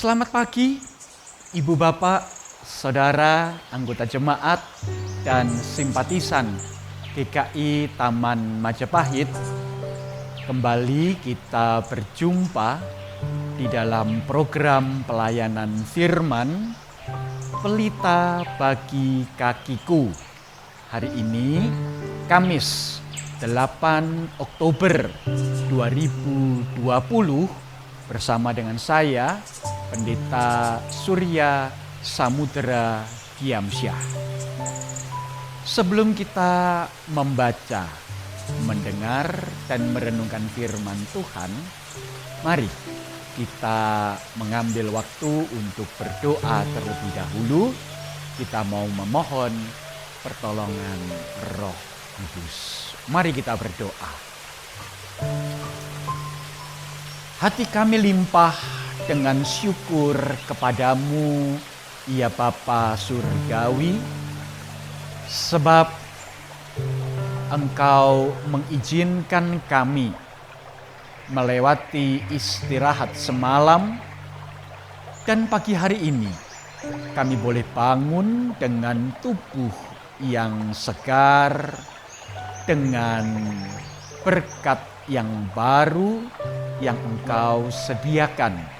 Selamat pagi, Ibu Bapak, Saudara, anggota jemaat, dan simpatisan GKI Taman Majapahit. Kembali kita berjumpa di dalam program pelayanan firman Pelita Bagi Kakiku. Hari ini, Kamis 8 Oktober 2020, bersama dengan saya, Pendeta Surya Samudera Diamsyah. Sebelum kita membaca, mendengar, dan merenungkan firman Tuhan, mari kita mengambil waktu untuk berdoa terlebih dahulu. Kita mau memohon pertolongan Roh Kudus. Mari kita berdoa. Hati kami limpah dengan syukur kepadamu, ya Bapa Surgawi, sebab Engkau mengizinkan kami melewati istirahat semalam, dan pagi hari ini kami boleh bangun dengan tubuh yang segar, dengan berkat yang baru yang Engkau sediakan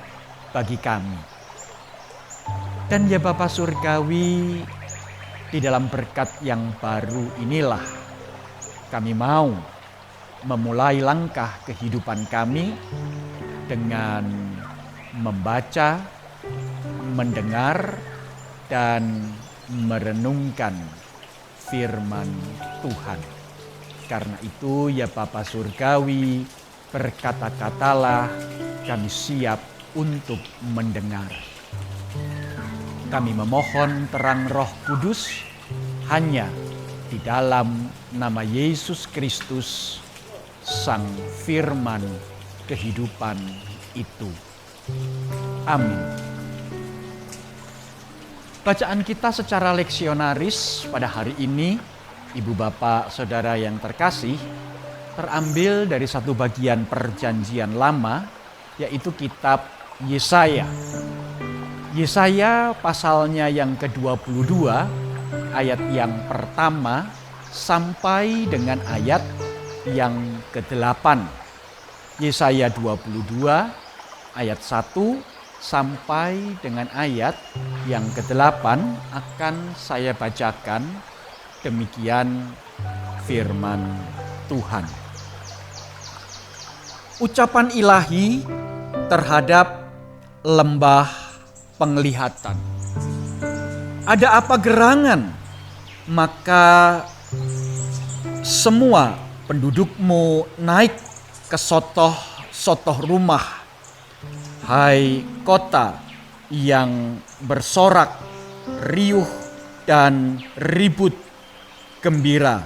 bagi kami. Dan ya Bapa Surgawi, di dalam berkat yang baru inilah kami mau memulai langkah kehidupan kami dengan membaca, mendengar, dan merenungkan firman Tuhan. Karena itu ya Bapa Surgawi, berkata-katalah, kami siap untuk mendengar. Kami memohon terang Roh Kudus hanya di dalam nama Yesus Kristus, Sang Firman kehidupan itu. Amin. Bacaan kita secara leksionaris pada hari ini, Ibu Bapak Saudara yang terkasih, terambil dari satu bagian Perjanjian Lama, yaitu kitab Yesaya. Yesaya pasalnya yang ke-22, ayat yang pertama sampai dengan ayat yang ke-8. Yesaya 22 ayat 1 sampai dengan ayat yang ke-8 akan saya bacakan. Demikian firman Tuhan. Ucapan ilahi terhadap lembah penglihatan. Ada apa gerangan? Maka semua pendudukmu naik ke sotoh rumah. Hai kota yang bersorak, riuh dan ribut gembira.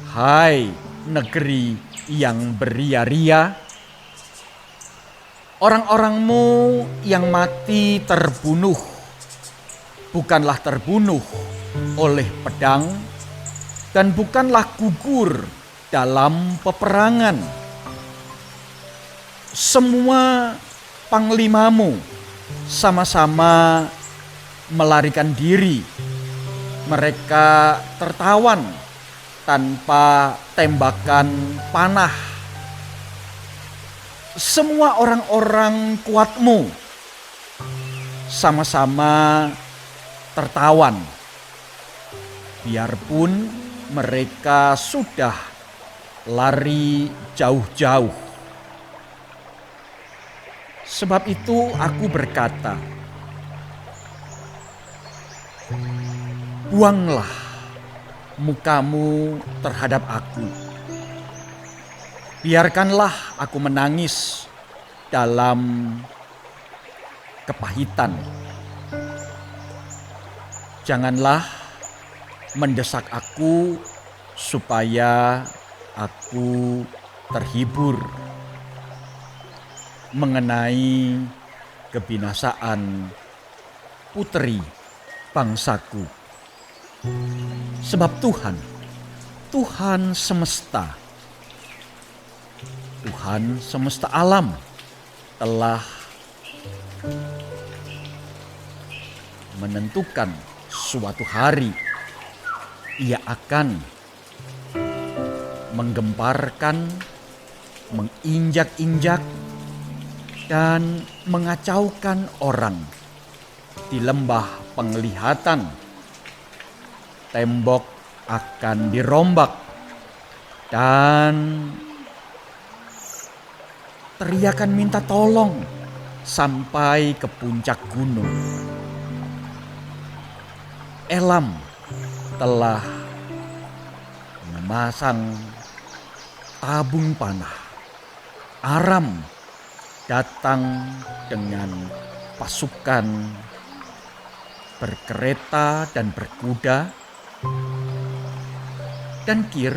Hai negeri yang beria-ria, orang-orangmu yang mati terbunuh, bukanlah terbunuh oleh pedang, dan bukanlah gugur dalam peperangan. Semua panglimamu sama-sama melarikan diri. Mereka tertawan tanpa tembakan panah. Semua orang-orang kuatmu sama-sama tertawan, biarpun mereka sudah lari jauh-jauh. Sebab itu aku berkata, buanglah mukamu terhadap aku. Biarkanlah aku menangis dalam kepahitan. Janganlah mendesak aku supaya aku terhibur mengenai kebinasaan putri bangsaku. Sebab Tuhan semesta, Tuhan semesta alam telah menentukan suatu hari ia akan menggemparkan, menginjak-injak, dan mengacaukan orang di lembah penglihatan. Tembok akan dirombak dan teriakan minta tolong sampai ke puncak gunung. Elam telah memasang tabung panah. Aram datang dengan pasukan berkereta dan berkuda, dan Kir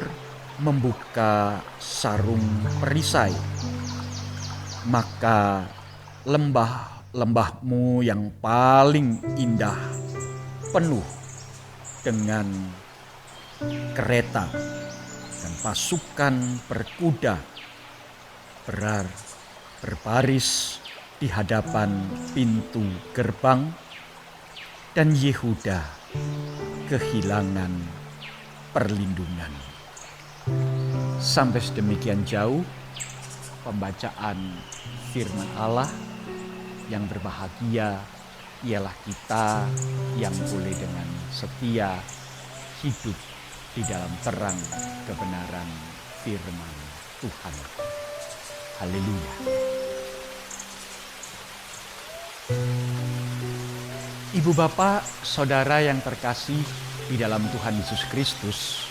membuka sarung perisai. Maka lembah-lembahmu yang paling indah penuh dengan kereta dan pasukan berkuda berbaris di hadapan pintu gerbang, dan Yehuda kehilangan perlindungan. Sampai sedemikian jauh pembacaan firman Allah. Yang berbahagia ialah kita yang boleh dengan setia hidup di dalam terang kebenaran firman Tuhan. Haleluya. Ibu bapak, saudara yang terkasih di dalam Tuhan Yesus Kristus,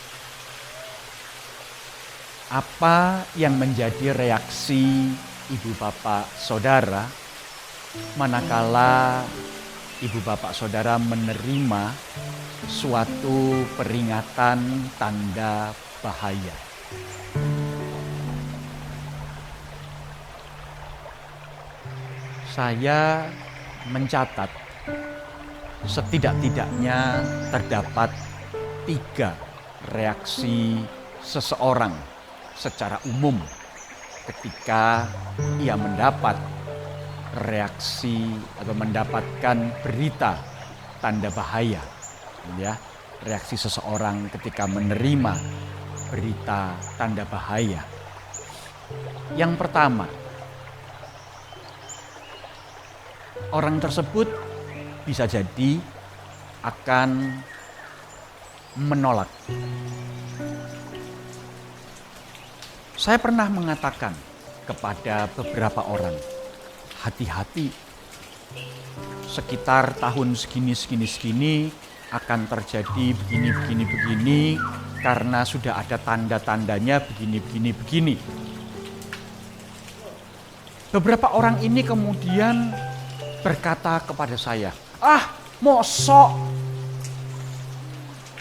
apa yang menjadi reaksi ibu bapak saudara manakala ibu bapak saudara menerima suatu peringatan tanda bahaya? Saya mencatat setidak-tidaknya terdapat 3 reaksi seseorang secara umum ketika ia mendapat reaksi atau mendapatkan berita tanda bahaya. Ya, reaksi seseorang ketika menerima berita tanda bahaya. Yang pertama, orang tersebut bisa jadi akan menolak. Saya pernah mengatakan kepada beberapa orang, hati-hati, sekitar tahun segini akan terjadi begini karena sudah ada tanda-tandanya begini. Beberapa orang ini kemudian berkata kepada saya, mosok,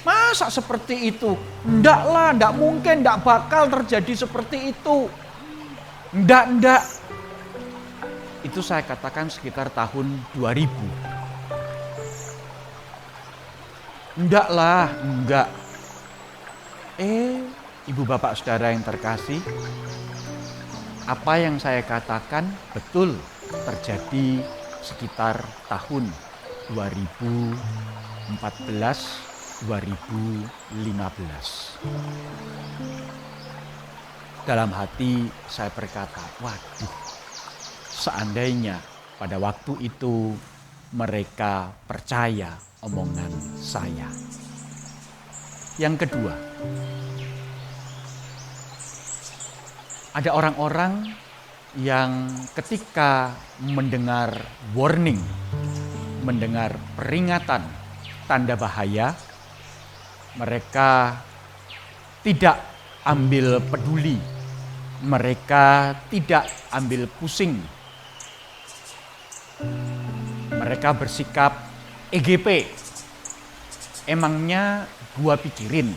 masa seperti itu? Ndak mungkin, ndak bakal terjadi seperti itu. Ndak. Itu saya katakan sekitar tahun 2000. Enggak. Ibu bapak saudara yang terkasih, apa yang saya katakan betul terjadi sekitar tahun 2014-2015. Dalam hati saya berkata, waduh, seandainya pada waktu itu mereka percaya omongan saya. Yang kedua, ada orang-orang yang ketika mendengar warning, mendengar peringatan tanda bahaya, mereka tidak ambil peduli, mereka tidak ambil pusing. Mereka bersikap EGP. Emangnya gua pikirin.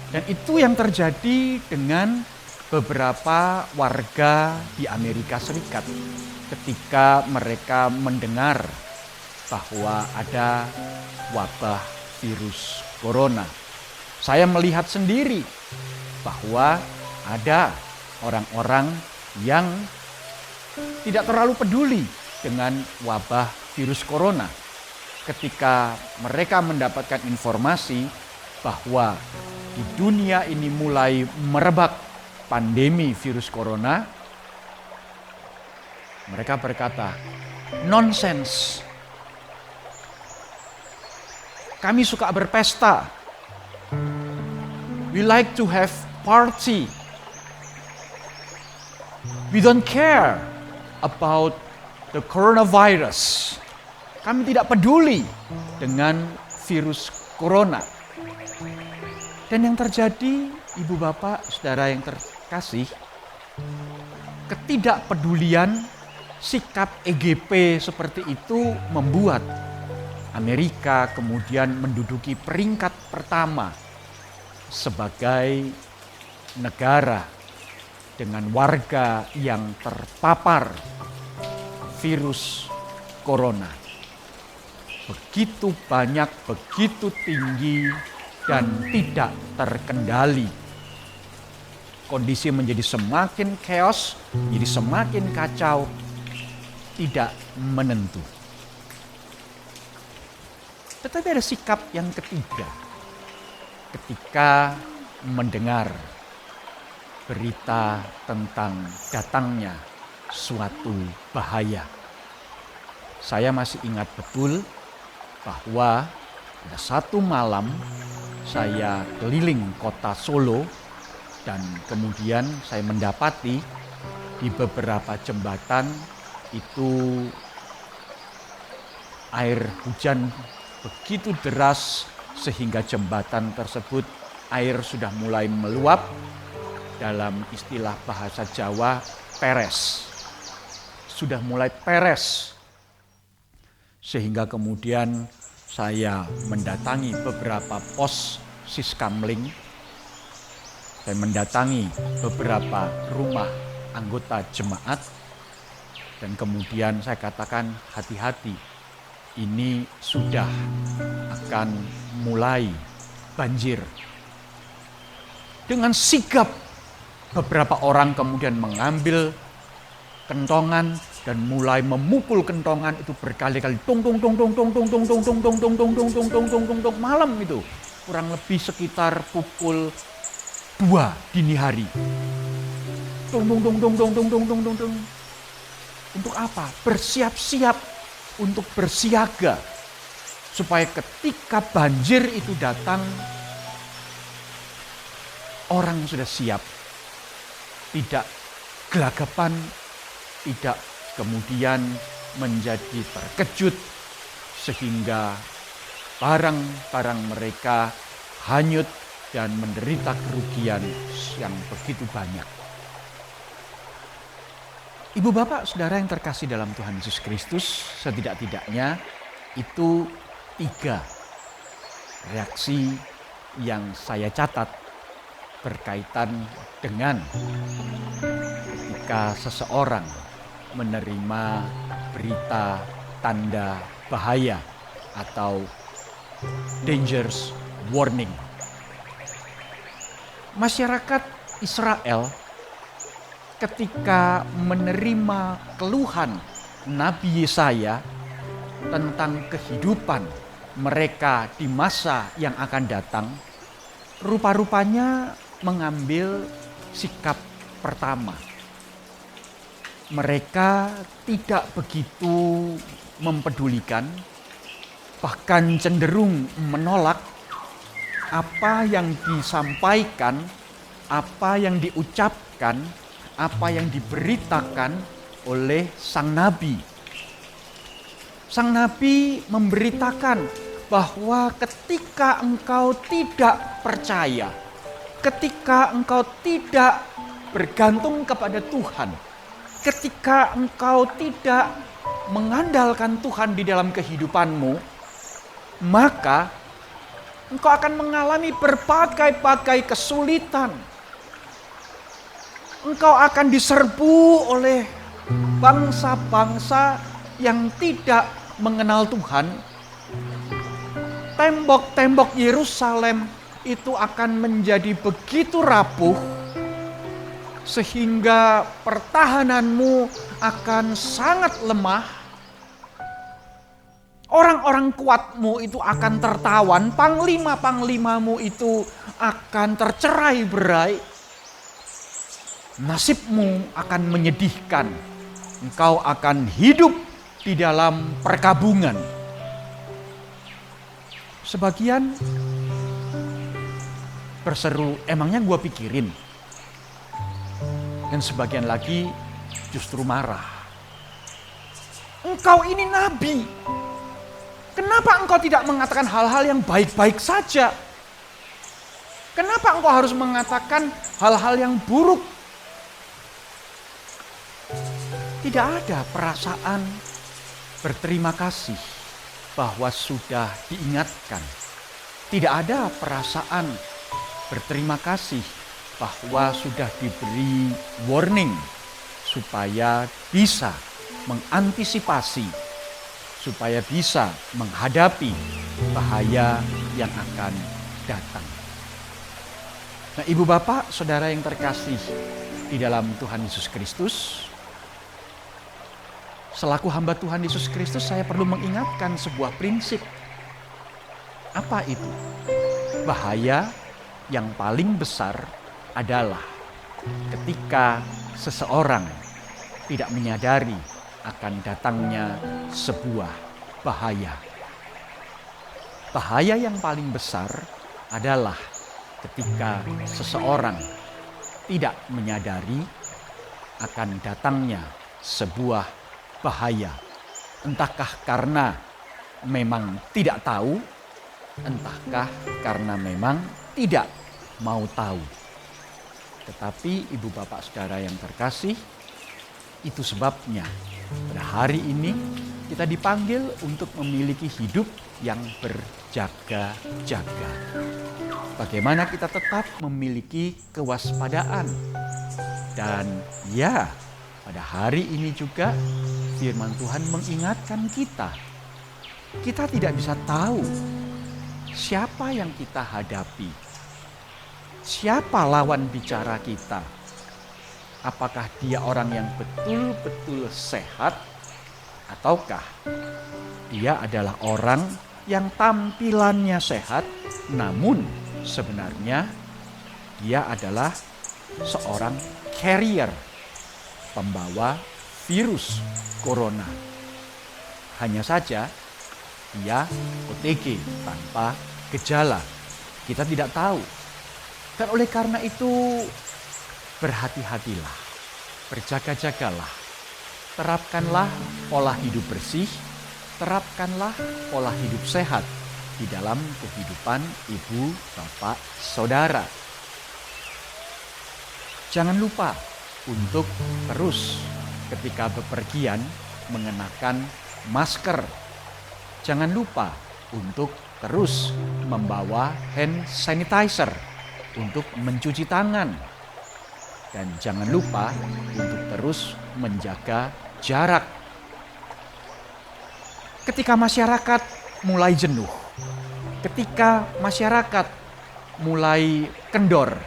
Dan itu yang terjadi dengan beberapa warga di Amerika Serikat ketika mereka mendengar bahwa ada wabah virus corona. Saya melihat sendiri bahwa ada orang-orang yang tidak terlalu peduli dengan wabah virus corona. Ketika mereka mendapatkan informasi bahwa di dunia ini mulai merebak pandemi virus corona, mereka berkata, nonsense. Kami suka berpesta. We like to have party. We don't care about the coronavirus. Kami tidak peduli dengan virus corona. Dan yang terjadi, Ibu Bapak, Saudara yang terkasih, ketidakpedulian sikap EGP seperti itu membuat Amerika kemudian menduduki peringkat pertama sebagai negara dengan warga yang terpapar virus corona. Begitu banyak, begitu tinggi, dan tidak terkendali. Kondisi menjadi semakin chaos, jadi semakin kacau, tidak menentu. Tetapi ada sikap yang ketiga. Ketika mendengar berita tentang datangnya suatu bahaya. Saya masih ingat betul bahwa pada satu malam saya keliling kota Solo dan kemudian saya mendapati di beberapa jembatan itu air hujan begitu deras sehingga jembatan tersebut air sudah mulai meluap, dalam istilah bahasa Jawa peres. Sudah mulai peres. Sehingga kemudian saya mendatangi beberapa pos Siskamling dan mendatangi beberapa rumah anggota jemaat, dan kemudian saya katakan hati-hati, ini sudah akan mulai banjir. Dengan sigap beberapa orang kemudian mengambil kentongan dan mulai memukul kentongan itu berkali-kali, tung tung tung tung tung tung tung tung tung tung tung tung tung tung tung tung tung tung malam itu, kurang lebih sekitar pukul 2 dini hari. Tung tung tung tung tung tung tung tung tung tung. Untuk apa? Bersiap-siap untuk bersiaga supaya ketika banjir itu datang, orang sudah siap, tidak gelagapan, tidak kemudian menjadi terkejut sehingga barang-barang mereka hanyut dan menderita kerugian yang begitu banyak. Ibu Bapak Saudara yang terkasih dalam Tuhan Yesus Kristus, setidak-tidaknya itu 3 reaksi yang saya catat berkaitan dengan ketika seseorang menerima berita tanda bahaya atau dangerous warning. Masyarakat Israel ketika menerima keluhan Nabi Yesaya tentang kehidupan mereka di masa yang akan datang, rupa-rupanya mengambil sikap pertama. Mereka tidak begitu mempedulikan, bahkan cenderung menolak apa yang disampaikan, apa yang diucapkan, apa yang diberitakan oleh sang nabi. Sang nabi memberitakan bahwa ketika engkau tidak percaya, ketika engkau tidak bergantung kepada Tuhan, ketika engkau tidak mengandalkan Tuhan di dalam kehidupanmu, maka engkau akan mengalami berbagai-bagai kesulitan. Engkau akan diserbu oleh bangsa-bangsa yang tidak mengenal Tuhan. Tembok-tembok Yerusalem itu akan menjadi begitu rapuh sehingga pertahananmu akan sangat lemah. Orang-orang kuatmu itu akan tertawan, panglima-panglimamu itu akan tercerai-berai. Nasibmu akan menyedihkan. Engkau akan hidup di dalam perkabungan. Sebagian berseru, emangnya gue pikirin. Dan sebagian lagi justru marah. Engkau ini nabi. Kenapa engkau tidak mengatakan hal-hal yang baik-baik saja? Kenapa engkau harus mengatakan hal-hal yang buruk? Tidak ada perasaan berterima kasih bahwa sudah diingatkan. Tidak ada perasaan berterima kasih bahwa sudah diberi warning supaya bisa mengantisipasi, supaya bisa menghadapi bahaya yang akan datang. Nah, Ibu Bapak, Saudara yang terkasih di dalam Tuhan Yesus Kristus, selaku hamba Tuhan Yesus Kristus, saya perlu mengingatkan sebuah prinsip. Apa itu? Bahaya yang paling besar adalah ketika seseorang tidak menyadari akan datangnya sebuah bahaya. Bahaya yang paling besar adalah ketika seseorang tidak menyadari akan datangnya sebuah bahaya. Entahkah karena memang tidak tahu, entahkah karena memang tidak mau tahu. Tetapi Ibu Bapak Saudara yang terkasih, itu sebabnya pada hari ini kita dipanggil untuk memiliki hidup yang berjaga-jaga. Bagaimana kita tetap memiliki kewaspadaan. Dan ya, pada hari ini juga firman Tuhan mengingatkan kita. Kita tidak bisa tahu siapa yang kita hadapi. Siapa lawan bicara kita? Apakah dia orang yang betul-betul sehat? Ataukah dia adalah orang yang tampilannya sehat, namun sebenarnya dia adalah seorang carrier, pembawa virus corona. Hanya saja dia OTG tanpa gejala. Kita tidak tahu. Dan oleh karena itu berhati-hatilah, berjaga-jagalah. Terapkanlah pola hidup bersih, terapkanlah pola hidup sehat di dalam kehidupan ibu, bapak, saudara. Jangan lupa untuk terus ketika bepergian mengenakan masker. Jangan lupa untuk terus membawa hand sanitizer untuk mencuci tangan. Dan jangan lupa untuk terus menjaga jarak. Ketika masyarakat mulai jenuh, ketika masyarakat mulai kendor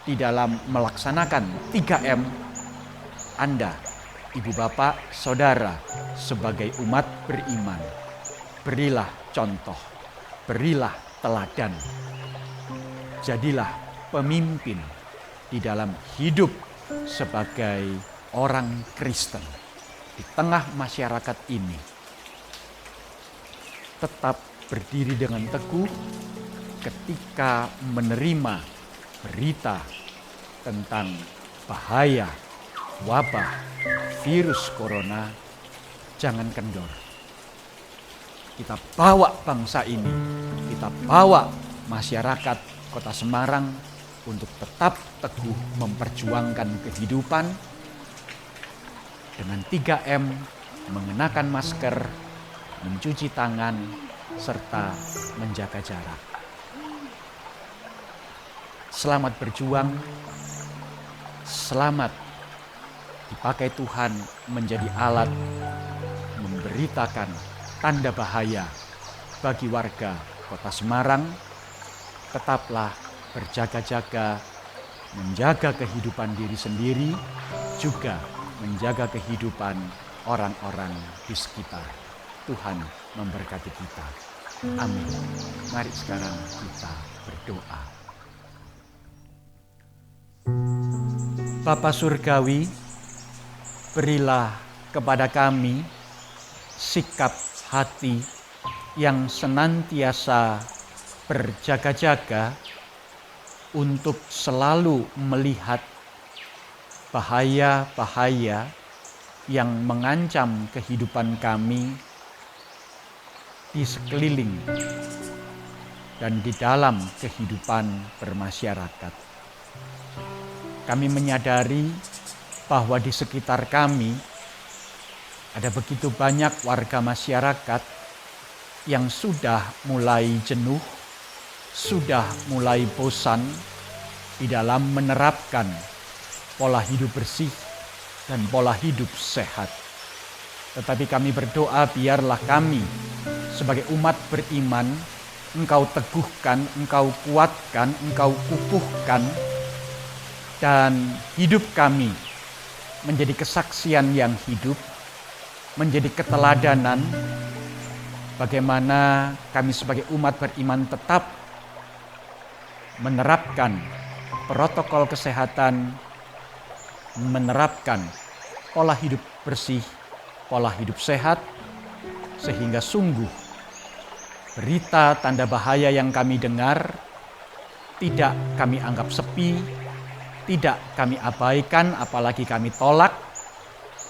di dalam melaksanakan 3M, Anda, Ibu Bapak, Saudara, sebagai umat beriman, berilah contoh, berilah teladan. Jadilah pemimpin di dalam hidup sebagai orang Kristen di tengah masyarakat ini. Tetap berdiri dengan teguh ketika menerima berita tentang bahaya wabah virus corona. Jangan kendor. Kita bawa bangsa ini, kita bawa masyarakat Kota Semarang untuk tetap teguh memperjuangkan kehidupan dengan 3M, mengenakan masker, mencuci tangan, serta menjaga jarak. Selamat berjuang, selamat dipakai Tuhan menjadi alat memberitakan tanda bahaya bagi warga Kota Semarang. Tetaplah berjaga-jaga, menjaga kehidupan diri sendiri, juga menjaga kehidupan orang-orang di sekitar. Tuhan memberkati kita. Amin. Mari sekarang kita berdoa. Bapa Surgawi, berilah kepada kami sikap hati yang senantiasa berjaga-jaga untuk selalu melihat bahaya-bahaya yang mengancam kehidupan kami di sekeliling dan di dalam kehidupan bermasyarakat. Kami menyadari bahwa di sekitar kami ada begitu banyak warga masyarakat yang sudah mulai jenuh, sudah mulai bosan di dalam menerapkan pola hidup bersih dan pola hidup sehat. Tetapi kami berdoa, biarlah kami sebagai umat beriman, Engkau teguhkan, Engkau kuatkan, Engkau kukuhkan, dan hidup kami menjadi kesaksian yang hidup, menjadi keteladanan bagaimana kami sebagai umat beriman tetap menerapkan protokol kesehatan, menerapkan pola hidup bersih, pola hidup sehat, sehingga sungguh berita tanda bahaya yang kami dengar tidak kami anggap sepi, tidak kami abaikan, apalagi kami tolak,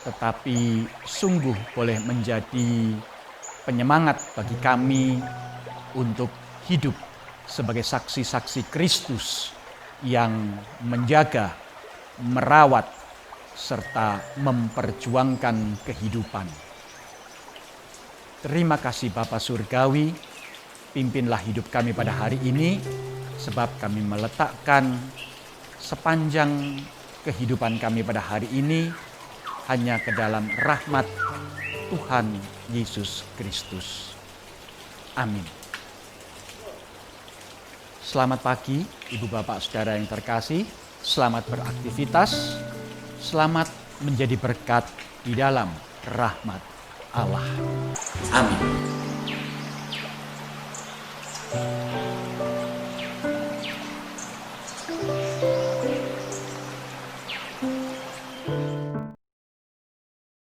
tetapi sungguh boleh menjadi penyemangat bagi kami untuk hidup sebagai saksi-saksi Kristus yang menjaga, merawat, serta memperjuangkan kehidupan. Terima kasih Bapa Surgawi, pimpinlah hidup kami pada hari ini, sebab kami meletakkan sepanjang kehidupan kami pada hari ini hanya ke dalam rahmat Tuhan Yesus Kristus. Amin. Selamat pagi, Ibu Bapak Saudara yang terkasih. Selamat beraktivitas. Selamat menjadi berkat di dalam rahmat Allah. Amin.